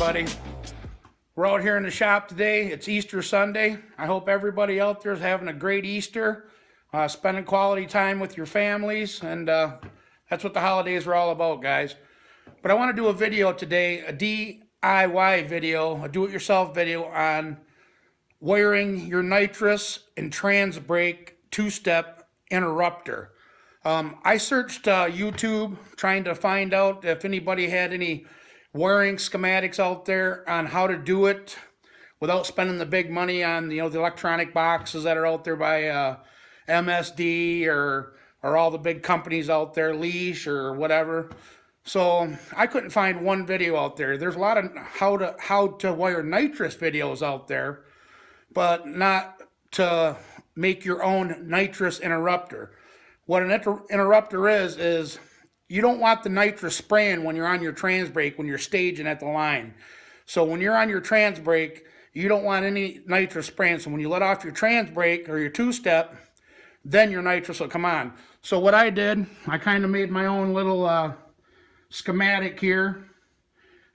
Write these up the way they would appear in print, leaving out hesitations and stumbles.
everybody. We're out here in the shop today. It's Easter Sunday. I hope everybody out there is having a great Easter, spending quality time with your families, and that's what the holidays are all about, guys. But I want to do a video today, a DIY video, a do-it-yourself video on wiring your nitrous and trans brake two-step interrupter. I searched YouTube trying to find out if anybody had any wiring schematics out there on how to do it without spending the big money on the electronic boxes that are out there by MSD or all the big companies out there, Leash or whatever. So I couldn't find one video out there. There's a lot of how to wire nitrous videos out there, but not to make your own nitrous interrupter. What an interrupter is you don't want the nitrous spraying when you're on your trans brake when you're staging at the line. So when you're on your trans brake, you don't want any nitrous spraying. So when you let off your trans brake or your two-step, then your nitrous will come on. So what I did, I kind of made my own little schematic here,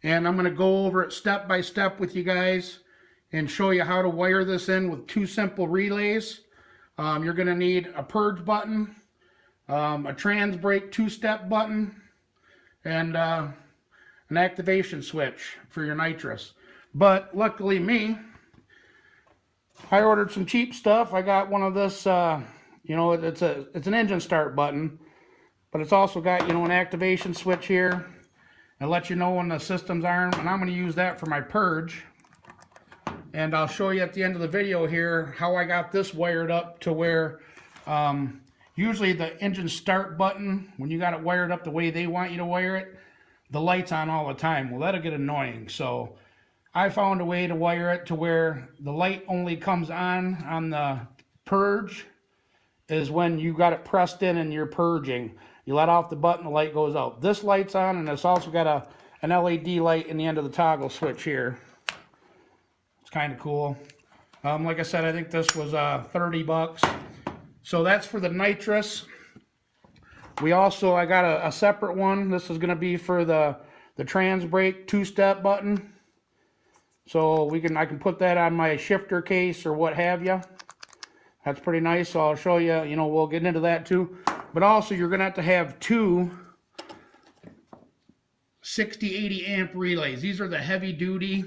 and I'm going to go over it step by step with you guys and show you how to wire this in with two simple relays. You're going to need a purge button, a trans brake two-step button, and an activation switch for your nitrous. But luckily me, I ordered some cheap stuff. I got one of this, it's an engine start button, but it's also got, an activation switch here. It lets you know when the system's on, and I'm going to use that for my purge. And I'll show you at the end of the video here how I got this wired up to where usually the engine start button, when you got it wired up the way they want you to wire it, the light's on all the time. Well, that'll get annoying. So I found a way to wire it to where the light only comes on the purge is when you got it pressed in and you're purging. You let off the button, the light goes out. This light's on, and it's also got an LED light in the end of the toggle switch here. It's kind of cool. Like I said, I think this was 30 bucks. So that's for the nitrous. I got a separate one. This is going to be for the trans brake two-step button. So I can put that on my shifter case or what have you. That's pretty nice. So I'll show you, we'll get into that too. But also you're going to have two 60-80 amp relays. These are the heavy duty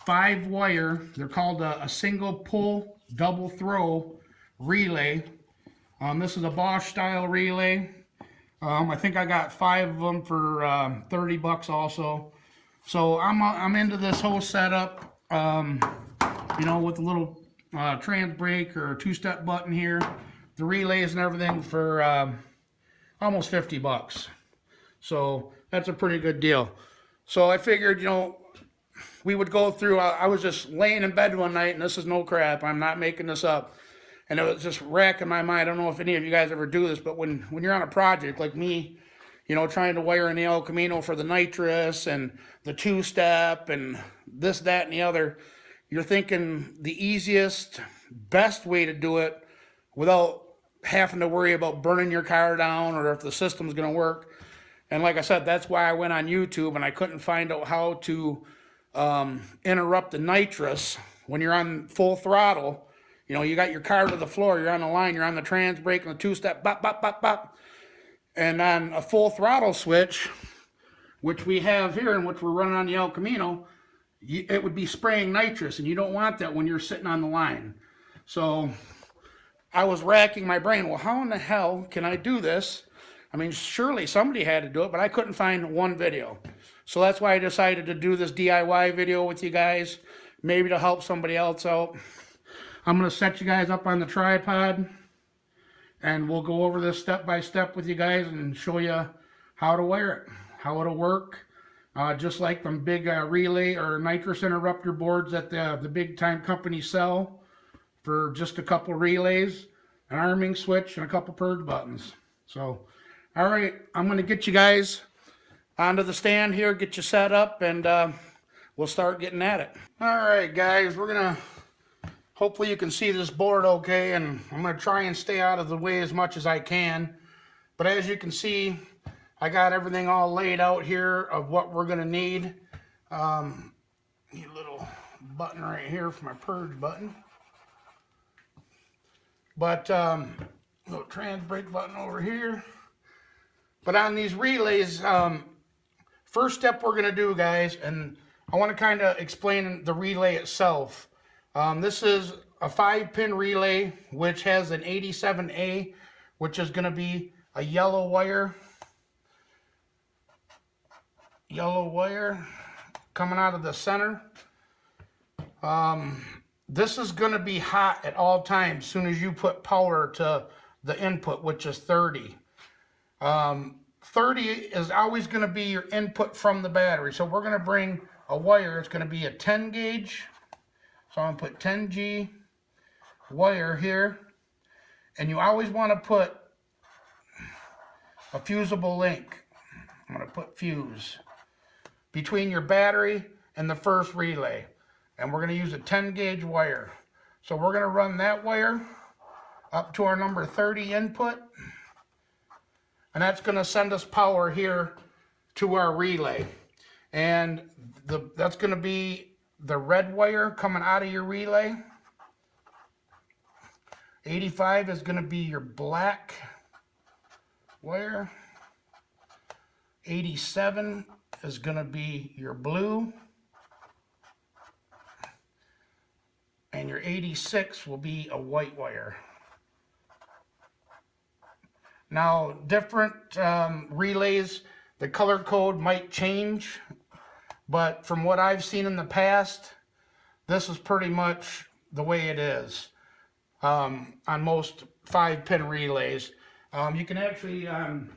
5-wire. They're called a single pull double throw relay. This is a Bosch style relay. I think I got 5 of them for 30 bucks also. So I'm into this whole setup, with a little trans brake or two-step button here, the relays and everything for almost 50 bucks. So that's a pretty good deal. So I figured, we would go through, I was just laying in bed one night, and this is no crap, I'm not making this up. And it was just racking my mind. I don't know if any of you guys ever do this, but when you're on a project like me, trying to wire in the El Camino for the nitrous and the two-step and this, that, and the other, you're thinking the easiest, best way to do it without having to worry about burning your car down or if the system's going to work. And like I said, that's why I went on YouTube, and I couldn't find out how to interrupt the nitrous when you're on full throttle. You got your car to the floor, you're on the line, you're on the trans brake and the two-step, bop, bop, bop, bop. And on a full throttle switch, which we have here and which we're running on the El Camino, it would be spraying nitrous, and you don't want that when you're sitting on the line. So I was racking my brain, well, how in the hell can I do this? I mean, surely somebody had to do it, but I couldn't find one video. So that's why I decided to do this DIY video with you guys, maybe to help somebody else out. I'm going to set you guys up on the tripod, and we'll go over this step by step with you guys and show you how to wire it, how it'll work. Just like them big relay or nitrous interrupter boards that the big time companies sell for just a couple relays, an arming switch, and a couple purge buttons. So, all right, I'm going to get you guys onto the stand here, get you set up, and we'll start getting at it. All right, guys, we're going to hopefully you can see this board okay, and I'm going to try and stay out of the way as much as I can. But as you can see, I got everything all laid out here of what we're going to need. Need a little button right here for my purge button. But little trans brake button over here. But on these relays, first step we're going to do, guys, and I want to kind of explain the relay itself. This is a 5-pin relay, which has an 87A, which is going to be a yellow wire coming out of the center. This is going to be hot at all times as soon as you put power to the input, which is 30. 30 is always going to be your input from the battery. So we're going to bring a wire. It's going to be a 10 gauge. So I'm going to put 10G wire here. And you always want to put a fusible link. I'm going to put fuse between your battery and the first relay. And we're going to use a 10 gauge wire. So we're going to run that wire up to our number 30 input. And that's going to send us power here to our relay. And that's going to be the red wire coming out of your relay. 85 is going to be your black wire. 87 is going to be your blue. And your 86 will be a white wire. Now, different relays, the color code might change, but from what I've seen in the past, this is pretty much the way it is on most 5-pin relays. You can actually, on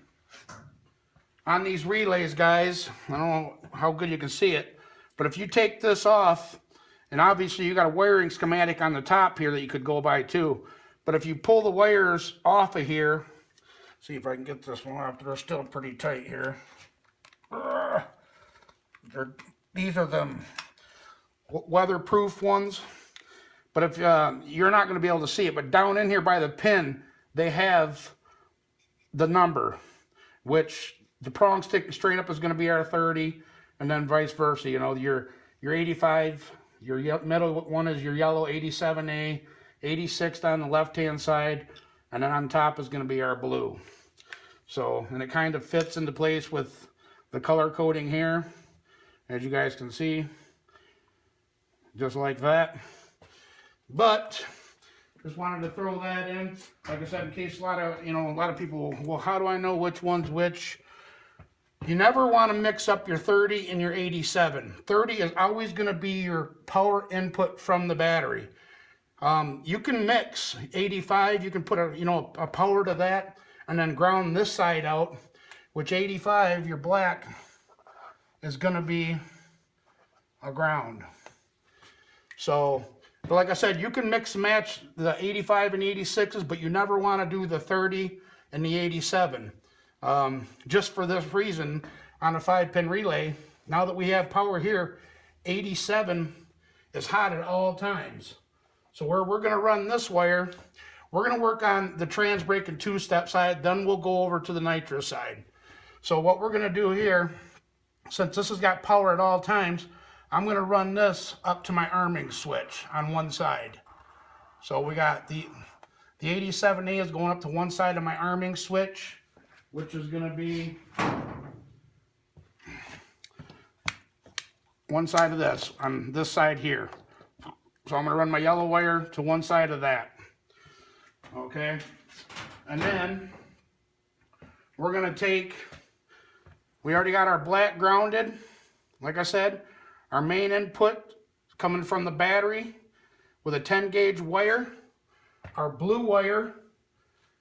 these relays, guys, I don't know how good you can see it, but if you take this off, and obviously you got a wiring schematic on the top here that you could go by too, but if you pull the wires off of here, see if I can get this one off. They're still pretty tight here. These are the weatherproof ones. But if you're not going to be able to see it, but down in here by the pin, they have the number, which the prong sticking straight up is going to be our 30, and then vice versa. You know, your 85, your middle one is your yellow 87A, 86 on the left-hand side, and then on top is going to be our blue. So, and it kind of fits into place with the color coding here, as you guys can see, just like that. But just wanted to throw that in, like I said, in case a lot of people, well, how do I know which one's which? You never want to mix up your 30 and your 87. 30 is always going to be your power input from the battery. You can mix 85, you can put a power to that, and then ground this side out, which 85, your black, is going to be a ground. So, but like I said, you can mix and match the 85 and 86s, but you never want to do the 30 and the 87. Just for this reason, on a 5-pin relay, now that we have power here, 87 is hot at all times. So where we're going to run this wire, we're going to work on the trans brake and 2-step side, then we'll go over to the nitrous side. So what we're going to do here, since this has got power at all times, I'm going to run this up to my arming switch on one side. So we got the 87A is going up to one side of my arming switch, which is going to be one side of this, on this side here. So I'm going to run my yellow wire to one side of that. Okay? And then we're going to take, we already got our black grounded. Like I said, our main input coming from the battery with a 10 gauge wire. Our blue wire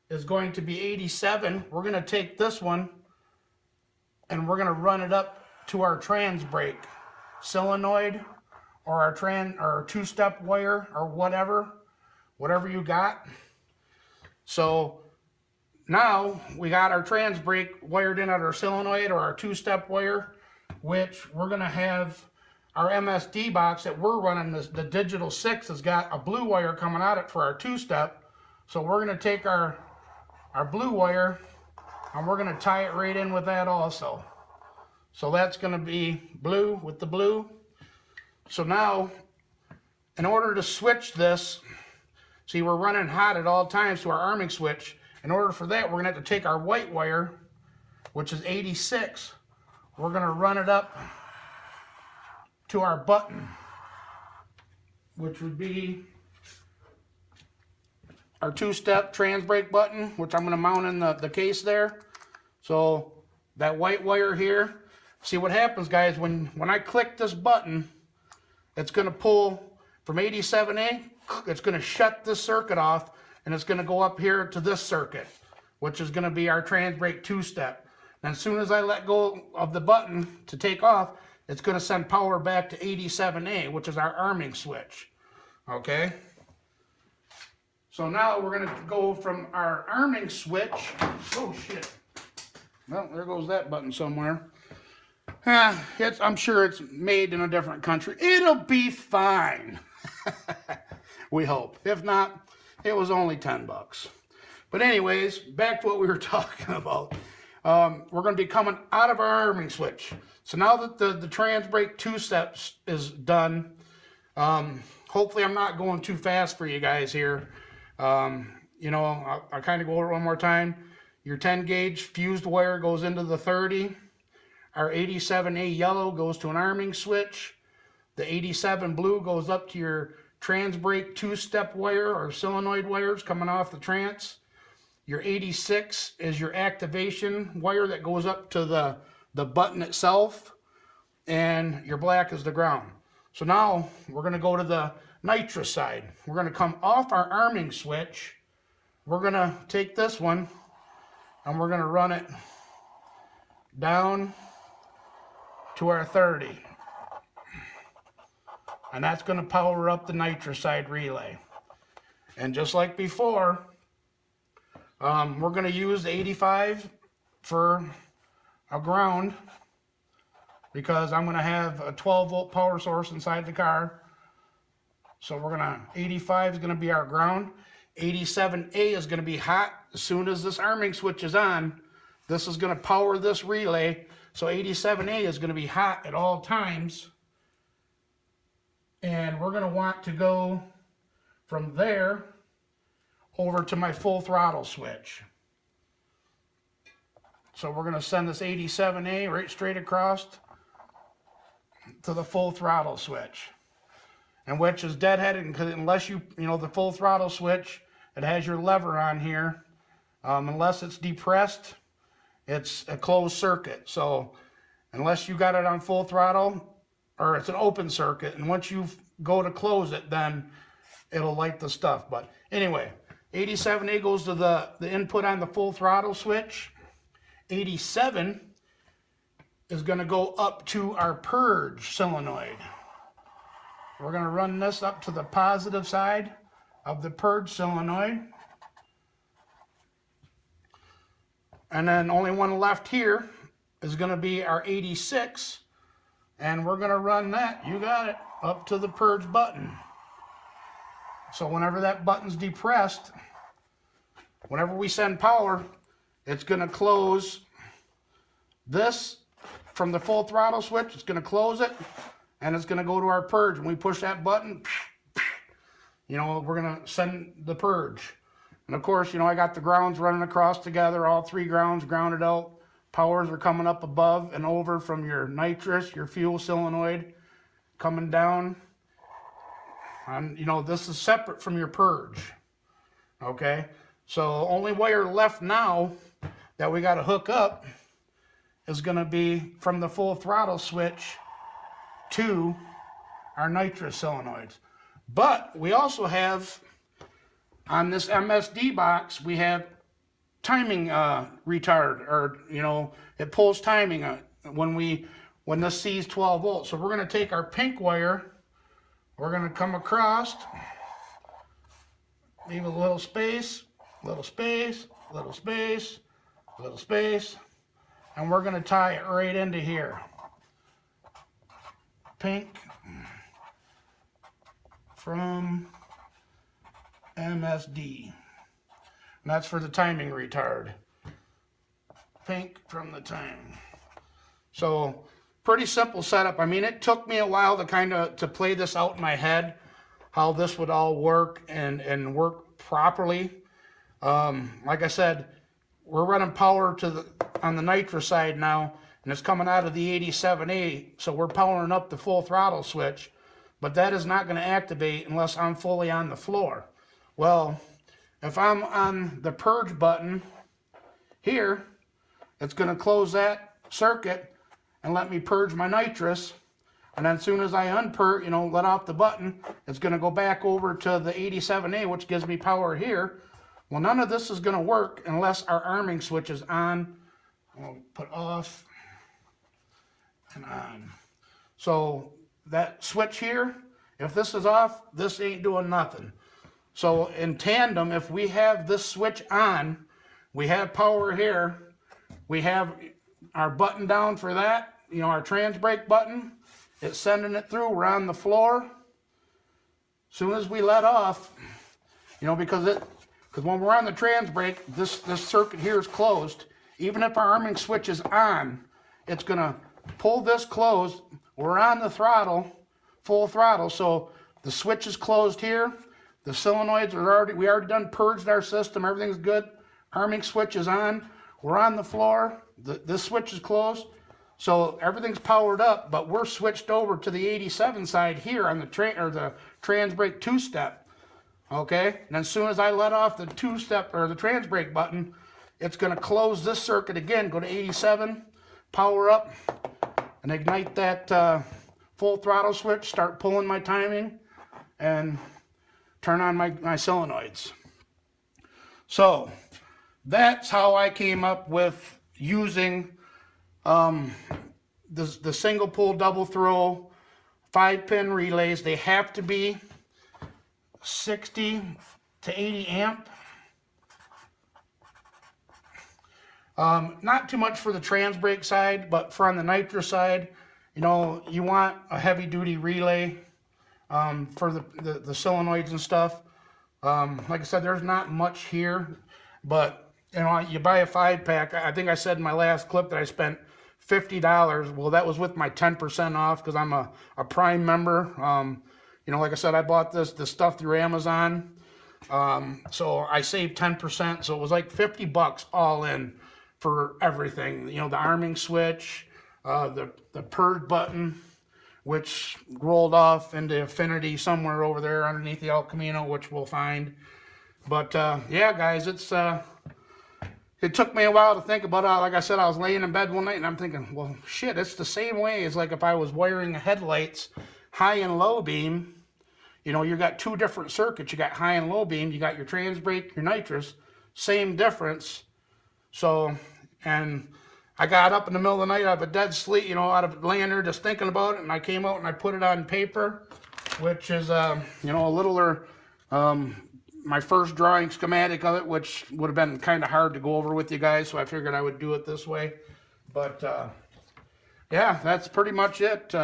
is going to be 87. We're going to take this one and we're going to run it up to our trans brake solenoid or our 2-step wire or whatever you got. So now we got our trans brake wired in at our solenoid or our 2-step wire, which we're going to have our MSD box that we're running, the digital 6 has got a blue wire coming out it for our 2-step. So we're going to take our blue wire and we're going to tie it right in with that also. So that's going to be blue with the blue. So now, in order to switch this, see, we're running hot at all times to our arming switch. In order for that, we're going to have to take our white wire, which is 86. We're going to run it up to our button, which would be our two-step trans brake button, which I'm going to mount in the case there. So that white wire here, see what happens, guys, when I click this button, it's going to pull from 87A, it's going to shut this circuit off, and it's going to go up here to this circuit, which is going to be our trans brake two-step. And as soon as I let go of the button to take off, it's going to send power back to 87A, which is our arming switch. Okay? So now we're going to go from our arming switch. Oh, shit. Well, there goes that button somewhere. I'm sure it's made in a different country. It'll be fine. We hope. If not, it was only 10 bucks. But anyways, back to what we were talking about. We're going to be coming out of our arming switch. So now that the trans brake two-steps is done, hopefully I'm not going too fast for you guys here. You know, I'll kind of go over it one more time. Your 10 gauge fused wire goes into the 30. Our 87A yellow goes to an arming switch. The 87 blue goes up to your trans brake two-step wire or solenoid wires coming off the trans. Your 86 is your activation wire that goes up to the button itself. And your black is the ground. So now we're going to go to the nitrous side. We're going to come off our arming switch. We're going to take this one and we're going to run it down to our 30. And that's going to power up the nitrous side relay. And just like before, we're going to use the 85 for a ground because I'm going to have a 12-volt power source inside the car. So we're going to, 85 is going to be our ground. 87A is going to be hot as soon as this arming switch is on. This is going to power this relay. So 87A is going to be hot at all times. And we're going to want to go from there over to my full throttle switch. So we're going to send this 87A right straight across to the full throttle switch. And which is deadheaded, because unless you know, the full throttle switch, it has your lever on here. Unless it's depressed, it's a closed circuit. So unless you got it on full throttle, or it's an open circuit, and once you go to close it, then it'll light the stuff. But anyway, 87A goes to the input on the full throttle switch. 87 is going to go up to our purge solenoid. We're going to run this up to the positive side of the purge solenoid. And then only one left here is going to be our 86. And we're going to run that, you got it, up to the purge button. So whenever that button's depressed, whenever we send power, it's going to close this from the full throttle switch. It's going to close it, and it's going to go to our purge. When we push that button, you know, we're going to send the purge. And of course, you know, I got the grounds running across together, all three grounds grounded out. Powers are coming up above and over from your nitrous, your fuel solenoid, coming down. And, you know, this is separate from your purge. Okay? So only wire left now that we got to hook up is going to be from the full throttle switch to our nitrous solenoids. But we also have, on this MSD box, we have timing retard, or, you know, it pulls timing when this sees 12 volts. So we're going to take our pink wire, we're going to come across, leave a little space, little space, little space, little space, and we're going to tie it right into here. Pink from MSD. And that's for the timing retard. Pink from the timing. So pretty simple setup. I mean, it took me a while to kind of to play this out in my head, how this would all work and work properly. Like I said, we're running power on the nitrous side now, and it's coming out of the 87A, so we're powering up the full throttle switch, but that is not going to activate unless I'm fully on the floor. Well, if I'm on the purge button here, it's going to close that circuit and let me purge my nitrous. And then as soon as I let off the button, it's going to go back over to the 87A, which gives me power here. Well, none of this is going to work unless our arming switch is on. I'll put off and on. So that switch here, if this is off, this ain't doing nothing. So in tandem, if we have this switch on, we have power here. We have our button down for that, our trans brake button. It's sending it through. We're on the floor. As soon as we let off, because when we're on the trans brake, this circuit here is closed. Even if our arming switch is on, it's going to pull this closed. We're on the throttle, full throttle, so the switch is closed here. The solenoids are we already done purged our system. Everything's good. Arming switch is on. We're on the floor. This switch is closed. So everything's powered up, but we're switched over to the 87 side here on the trans brake two-step. Okay, and as soon as I let off the two-step or the trans brake button, it's going to close this circuit again. Go to 87, power up, and ignite that full throttle switch. Start pulling my timing, and turn on my solenoids. So that's how I came up with using the single pull double throw 5-pin relays. They have to be 60 to 80 amp. Not too much for the trans brake side, but for on the nitrous side, you want a heavy duty relay for the solenoids and stuff. Like I said, there's not much here, but you buy a 5-pack. I think I said in my last clip that I spent $50. Well, that was with my 10% off because I'm a Prime member. Like I said, I bought this stuff through Amazon. So I saved 10%. So it was like $50 all in for everything. The arming switch, the purge button, which rolled off into Affinity somewhere over there underneath the El Camino, which we'll find. But yeah, guys, it took me a while to think about it. Like I said, I was laying in bed one night and I'm thinking, well, shit, it's the same way as like if I was wiring headlights, high and low beam. You got two different circuits. You got high and low beam. You got your trans brake, your nitrous, same difference. So, and I got up in the middle of the night out of a dead sleep, out of laying there just thinking about it, and I came out and I put it on paper, which is, a littler, my first drawing schematic of it, which would have been kind of hard to go over with you guys, so I figured I would do it this way. But, yeah, that's pretty much it.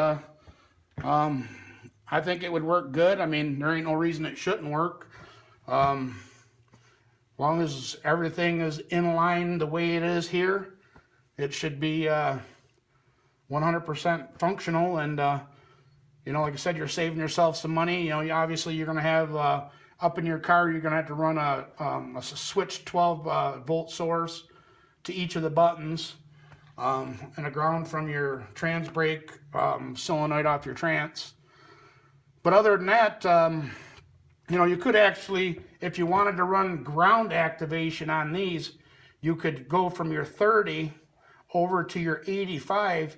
I think it would work good. I mean, there ain't no reason it shouldn't work. As long as everything is in line the way it is here, it should be 100% functional. And, like I said, you're saving yourself some money. Obviously you're going to have, up in your car, you're going to have to run a switch 12 volt source to each of the buttons, and a ground from your trans brake solenoid off your trans. But other than that, you could actually, if you wanted to run ground activation on these, you could go from your 30 over to your 85,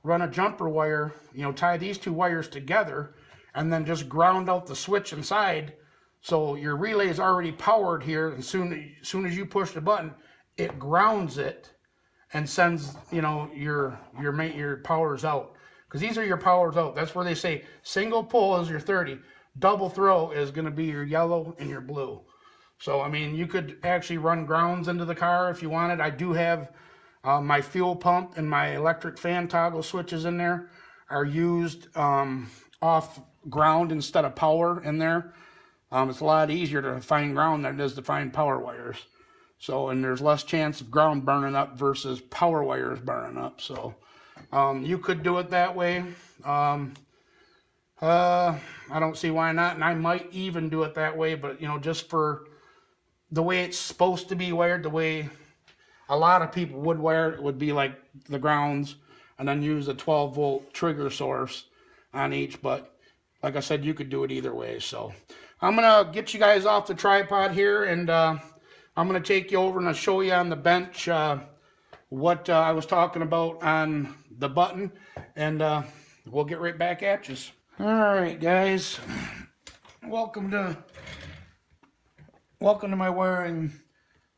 run a jumper wire, tie these two wires together, and then just ground out the switch inside. So your relay is already powered here, and soon as you push the button, it grounds it and sends, your powers out. Because these are your powers out. That's where they say single pull is your 30. Double throw is going to be your yellow and your blue. So, I mean, you could actually run grounds into the car if you wanted. I do have my fuel pump and my electric fan toggle switches in there are used off ground instead of power in there. It's a lot easier to find ground than it is to find power wires. So, and there's less chance of ground burning up versus power wires burning up. So, You could do it that way. I don't see why not, and I might even do it that way, but just for the way it's supposed to be wired, the way a lot of people would wire it would be like the grounds, and then use a 12-volt trigger source on each. But like I said, you could do it either way. So I'm gonna get you guys off the tripod here, and I'm gonna take you over and I'll show you on the bench what I was talking about on the button, and we'll get right back at you. All right, guys, welcome to my wiring.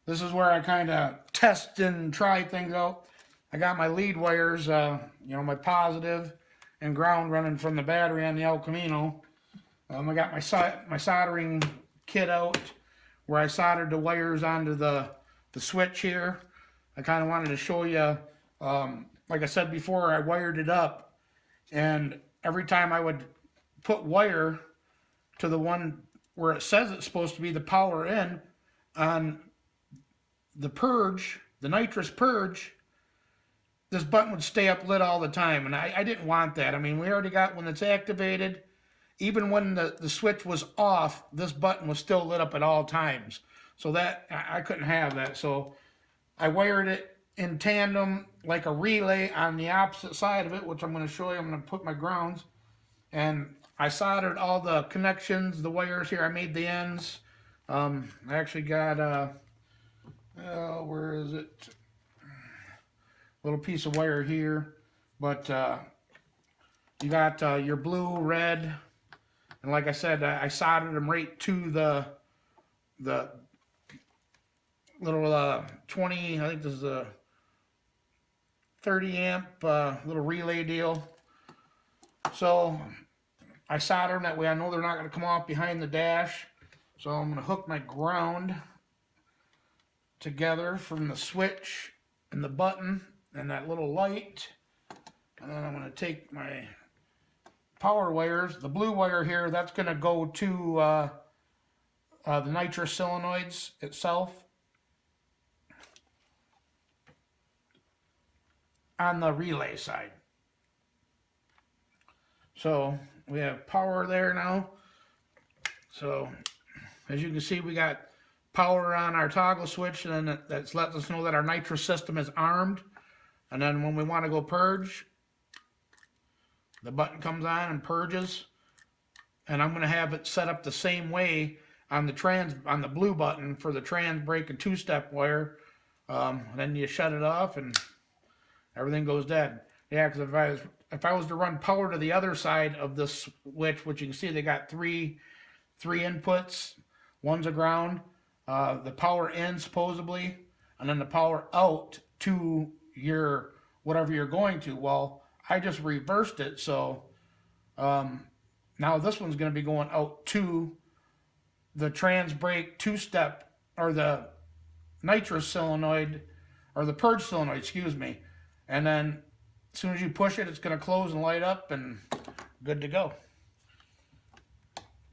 This is where I kind of test and try things out. I got my lead wires, my positive and ground running from the battery on the El Camino. I got my soldering kit out where I soldered the wires onto the switch here. I kind of wanted to show you, like I said before, I wired it up, and every time I would put wire to the one where it says it's supposed to be the power in on the purge, the nitrous purge, this button would stay up lit all the time, and I didn't want that. I mean, we already got, when it's activated, even when the switch was off, this button was still lit up at all times. So that, I couldn't have that. So I wired it in tandem like a relay on the opposite side of it, which I'm going to show you. I'm going to put my grounds, and I soldered all the connections, the wires here. I made the ends. I actually got where is it? A little piece of wire here, but you got your blue, red, and like I said, I soldered them right to the little 20. I think this is a 30 amp little relay deal. So I solder them that way. I know they're not going to come off behind the dash. So I'm going to hook my ground together from the switch and the button and that little light, and then I'm going to take my power wires, the blue wire here, that's going to go to the nitrous solenoids itself on the relay side. So we have power there now. So as you can see, we got power on our toggle switch, and then that lets us know that our nitrous system is armed. And then when we want to go purge, the button comes on and purges. And I'm going to have it set up the same way on the blue button for the trans brake and two-step wire. Then you shut it off and everything goes dead. Yeah, because if I was to run power to the other side of this switch, which you can see they got three inputs. One's a ground, the power in supposedly, and then the power out to your whatever you're going to. Well, I just reversed it, so now this one's going to be going out to the trans brake two-step, or the nitrous solenoid, or the purge solenoid, excuse me. And then as soon as you push it, it's going to close and light up, and good to go.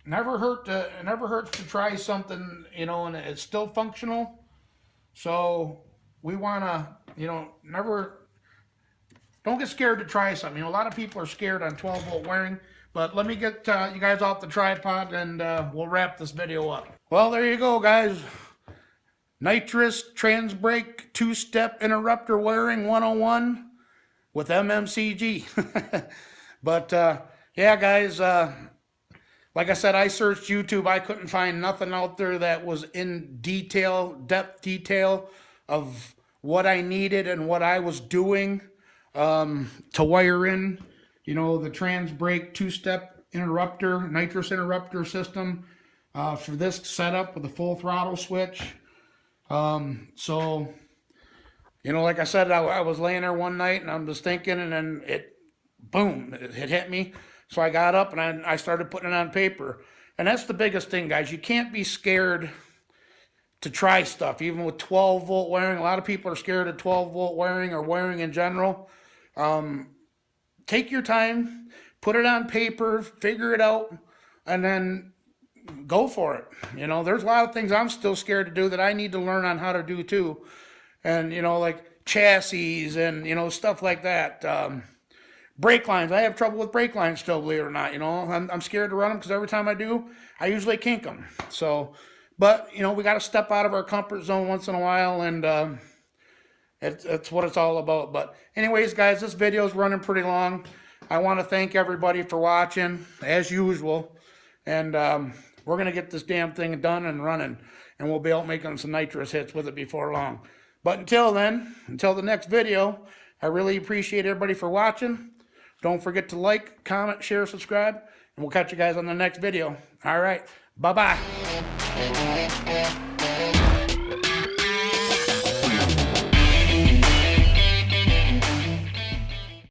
It never hurts to try something, and it's still functional. So we want to, don't get scared to try something. A lot of people are scared on 12-volt wiring, but let me get you guys off the tripod, and we'll wrap this video up. Well, there you go, guys. Nitrous trans brake two-step interrupter wiring 101 with MMCG. But yeah, guys, like I said, I searched YouTube. I couldn't find nothing out there that was in depth detail of what I needed and what I was doing to wire in, the trans brake two-step interrupter, nitrous interrupter system for this setup with a full throttle switch. So, like I said, I was laying there one night and I'm just thinking, and then it hit me. So I got up and I started putting it on paper. And that's the biggest thing, guys. You can't be scared to try stuff, even with 12-volt wiring. A lot of people are scared of 12-volt wiring or wiring in general. Take your time, put it on paper, figure it out, and then go for it. There's a lot of things I'm still scared to do that I need to learn on how to do too. And, like chassis and, stuff like that. Brake lines. I have trouble with brake lines still, believe it or not. I'm scared to run them because every time I do, I usually kink them. So, but, we got to step out of our comfort zone once in a while, and it's what it's all about. But anyways, guys, this video is running pretty long. I want to thank everybody for watching, as usual. And we're going to get this damn thing done and running. And we'll be out making some nitrous hits with it before long. But until then, until the next video, I really appreciate everybody for watching. Don't forget to like, comment, share, subscribe. And we'll catch you guys on the next video. All right. Bye-bye.